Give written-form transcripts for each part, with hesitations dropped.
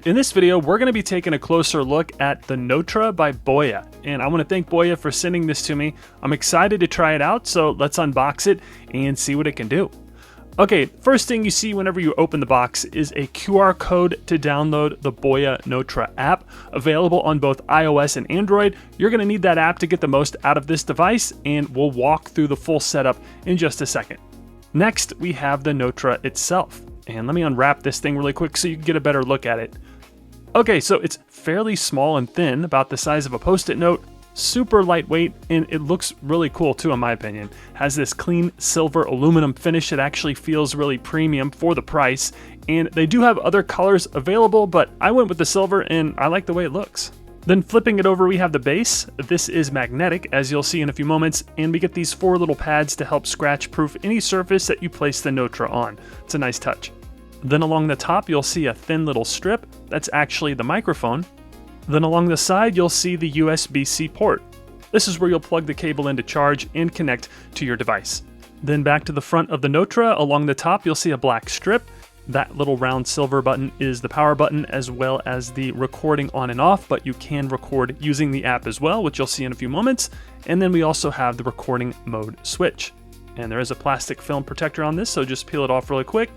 In this video, we're going to be taking a closer look at the Notra by BOYA, and I want to thank BOYA for sending this to me. I'm excited to try it out, so let's unbox it and see what it can do. Okay, first thing you see whenever you open the box is a QR code to download the BOYA Notra app, available on both iOS and Android. You're going to need that app to get the most out of this device, and we'll walk through the full setup in just a second. Next, we have the Notra itself, and let me unwrap this thing really quick so you can get a better look at it. Okay, so it's fairly small and thin, about the size of a Post-it note, super lightweight, and it looks really cool too in my opinion. Has this clean silver aluminum finish that actually feels really premium for the price, and they do have other colors available, but I went with the silver and I like the way it looks. Then flipping it over, we have the base. This is magnetic, as you'll see in a few moments, and we get these 4 little pads to help scratch-proof any surface that you place the Notra on. It's a nice touch. Then along the top, you'll see a thin little strip. That's actually the microphone. Then along the side, you'll see the USB-C port. This is where you'll plug the cable in to charge and connect to your device. Then back to the front of the Notra, along the top, you'll see a black strip. That little round silver button is the power button, as well as the recording on and off, but you can record using the app as well, which you'll see in a few moments. And then we also have the recording mode switch. And there is a plastic film protector on this, so just peel it off really quick.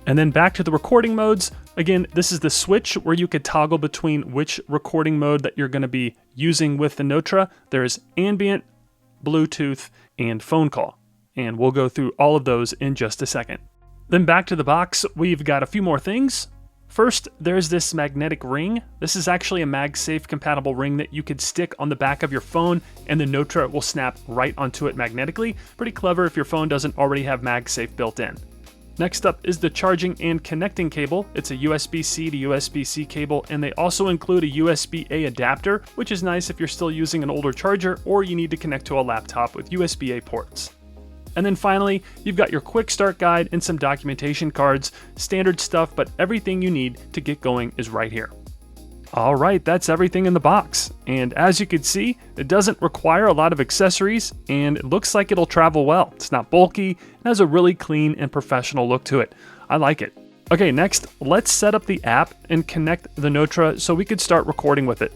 And then back to the recording modes. Again, this is the switch where you could toggle between which recording mode that you're going to be using with the Notra. There's Ambient, Bluetooth, and phone call. And we'll go through all of those in just a second. Then back to the box, we've got a few more things. First, there's this magnetic ring. This is actually a MagSafe compatible ring that you could stick on the back of your phone, and the Notra will snap right onto it magnetically. Pretty clever if your phone doesn't already have MagSafe built in. Next up is the charging and connecting cable. It's a USB-C to USB-C cable, and they also include a USB-A adapter, which is nice if you're still using an older charger or you need to connect to a laptop with USB-A ports. And then finally, you've got your quick start guide and some documentation cards. Standard stuff, but everything you need to get going is right here. All right, that's everything in the box. And as you can see, it doesn't require a lot of accessories, and it looks like it'll travel well. It's not bulky, and has a really clean and professional look to it. I like it. Okay, next, let's set up the app and connect the Notra so we could start recording with it.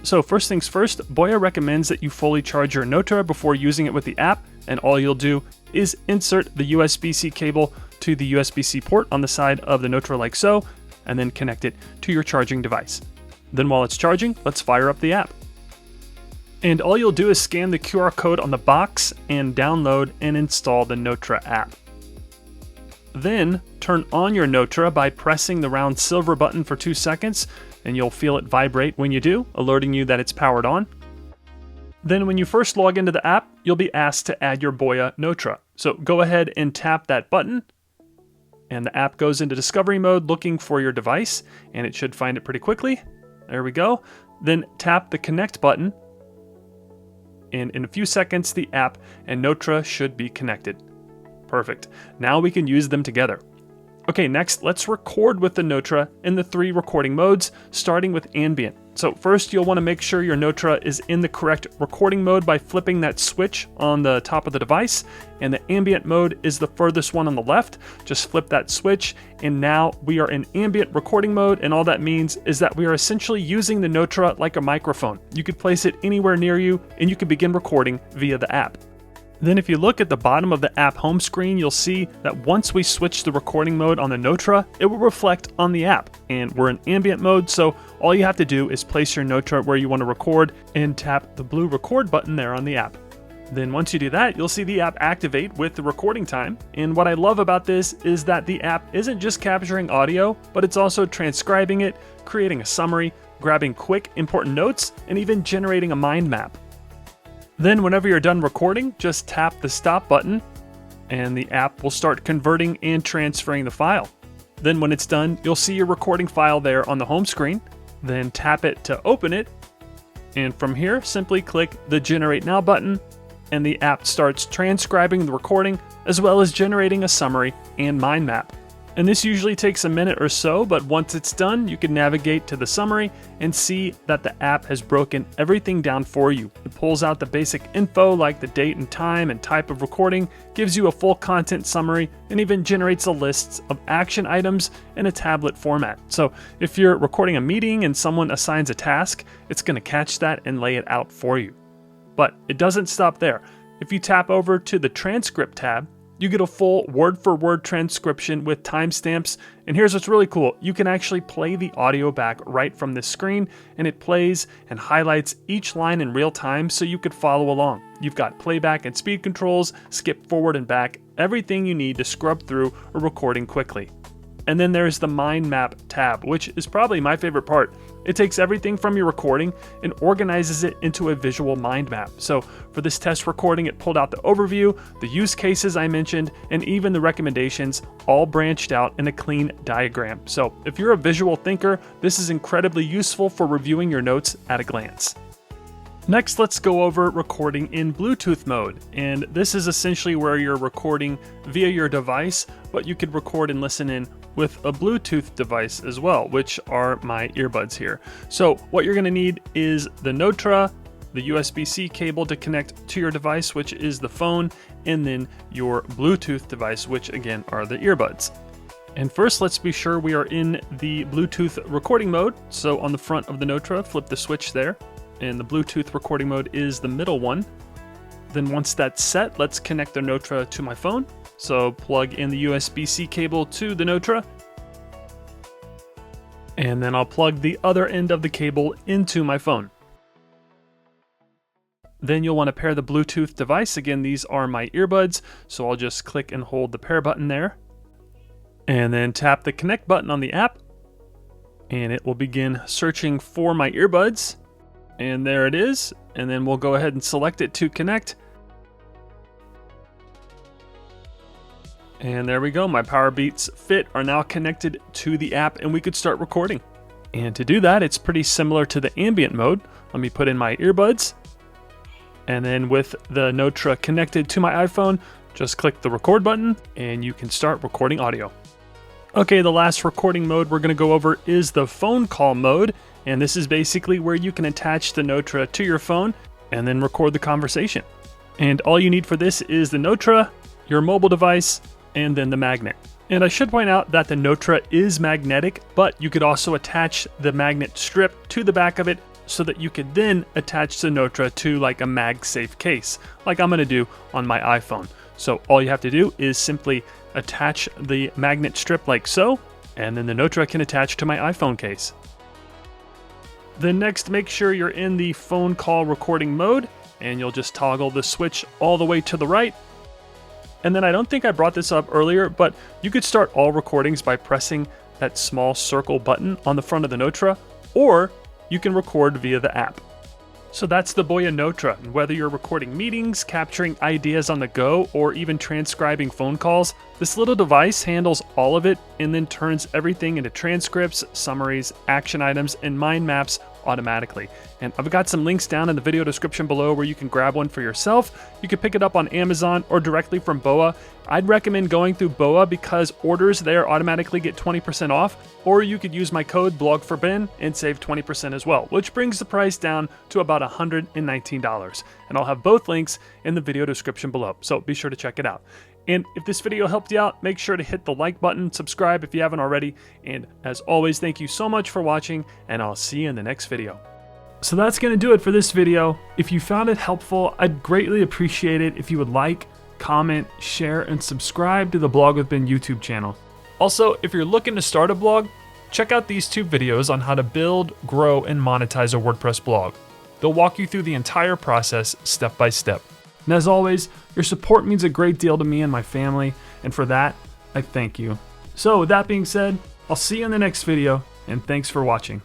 So first things first, BOYA recommends that you fully charge your Notra before using it with the app, and all you'll do is insert the USB-C cable to the USB-C port on the side of the Notra like so, and then connect it to your charging device. Then while it's charging, let's fire up the app. And all you'll do is scan the QR code on the box and download and install the Notra app. Then turn on your Notra by pressing the round silver button for 2 seconds, and you'll feel it vibrate when you do, alerting you that it's powered on. Then when you first log into the app, you'll be asked to add your BOYA Notra. So go ahead and tap that button, and the app goes into discovery mode looking for your device, and it should find it pretty quickly. There we go. Then tap the connect button, and in a few seconds the app and Notra should be connected. Perfect. Now we can use them together. Okay, next let's record with the Notra in the 3 recording modes, starting with Ambient. So first you'll want to make sure your Notra is in the correct recording mode by flipping that switch on the top of the device, and the Ambient mode is the furthest one on the left. Just flip that switch, and now we are in Ambient recording mode, and all that means is that we are essentially using the Notra like a microphone. You could place it anywhere near you, and you can begin recording via the app. Then if you look at the bottom of the app home screen, you'll see that once we switch the recording mode on the Notra, it will reflect on the app. And we're in Ambient mode, so all you have to do is place your Notra where you want to record and tap the blue record button there on the app. Then once you do that, you'll see the app activate with the recording time. And what I love about this is that the app isn't just capturing audio, but it's also transcribing it, creating a summary, grabbing quick, important notes, and even generating a mind map. Then whenever you're done recording, just tap the stop button, and the app will start converting and transferring the file. Then when it's done, you'll see your recording file there on the home screen. Then tap it to open it, and from here, simply click the Generate Now button, and the app starts transcribing the recording, as well as generating a summary and mind map. And this usually takes a minute or so, but once it's done, you can navigate to the summary and see that the app has broken everything down for you. It pulls out the basic info like the date and time and type of recording, gives you a full content summary, and even generates a list of action items in a tablet format. So if you're recording a meeting and someone assigns a task, it's going to catch that and lay it out for you. But it doesn't stop there. If you tap over to the transcript tab, you get a full word-for-word transcription with timestamps, and here's what's really cool. You can actually play the audio back right from this screen, and it plays and highlights each line in real time so you could follow along. You've got playback and speed controls, skip forward and back, everything you need to scrub through a recording quickly. And then there's the mind map tab, which is probably my favorite part. It takes everything from your recording and organizes it into a visual mind map. So for this test recording, it pulled out the overview, the use cases I mentioned, and even the recommendations, all branched out in a clean diagram. So if you're a visual thinker, this is incredibly useful for reviewing your notes at a glance. Next, let's go over recording in Bluetooth mode. And this is essentially where you're recording via your device, but you could record and listen in with a Bluetooth device as well, which are my earbuds here. So what you're gonna need is the Notra, the USB-C cable to connect to your device, which is the phone, and then your Bluetooth device, which again are the earbuds. And first, let's be sure we are in the Bluetooth recording mode. So on the front of the Notra, flip the switch there, and the Bluetooth recording mode is the middle one. Then once that's set, let's connect the Notra to my phone. So plug in the USB-C cable to the Notra, and then I'll plug the other end of the cable into my phone. Then you'll want to pair the Bluetooth device. Again, these are my earbuds, so I'll just click and hold the pair button there, and then tap the connect button on the app, and it will begin searching for my earbuds, and there it is. And then we'll go ahead and select it to connect. And there we go, my Powerbeats Fit are now connected to the app and we could start recording. And to do that, it's pretty similar to the ambient mode. Let me put in my earbuds. And then with the Notra connected to my iPhone, just click the record button and you can start recording audio. Okay, the last recording mode we're gonna go over is the phone call mode. And this is basically where you can attach the Notra to your phone and then record the conversation. And all you need for this is the Notra, your mobile device, and then the magnet. And I should point out that the Notra is magnetic, but you could also attach the magnet strip to the back of it so that you could then attach the Notra to like a MagSafe case, like I'm gonna do on my iPhone. So all you have to do is simply attach the magnet strip like so, and then the Notra can attach to my iPhone case. Then next, make sure you're in the phone call recording mode, and you'll just toggle the switch all the way to the right. And then I don't think I brought this up earlier, but you could start all recordings by pressing that small circle button on the front of the Notra, or you can record via the app. So that's the BOYA Notra, and whether you're recording meetings, capturing ideas on the go, or even transcribing phone calls, this little device handles all of it and then turns everything into transcripts, summaries, action items, and mind maps automatically. And I've got some links down in the video description below where you can grab one for yourself. You can pick it up on Amazon or directly from BOYA. I'd recommend going through BOYA because orders there automatically get 20% off, or you could use my code BLOGFORBEN and save 20% as well, which brings the price down to about $119. And I'll have both links in the video description below, so be sure to check it out. And if this video helped you out, make sure to hit the like button, subscribe if you haven't already, and as always, thank you so much for watching, and I'll see you in the next video. So that's going to do it for this video. If you found it helpful, I'd greatly appreciate it if you would like, comment, share, and subscribe to the Blog with Ben YouTube channel. Also, if you're looking to start a blog, check out these 2 videos on how to build, grow, and monetize a WordPress blog. They'll walk you through the entire process step by step. And as always, your support means a great deal to me and my family, and for that, I thank you. So with that being said, I'll see you in the next video, and thanks for watching.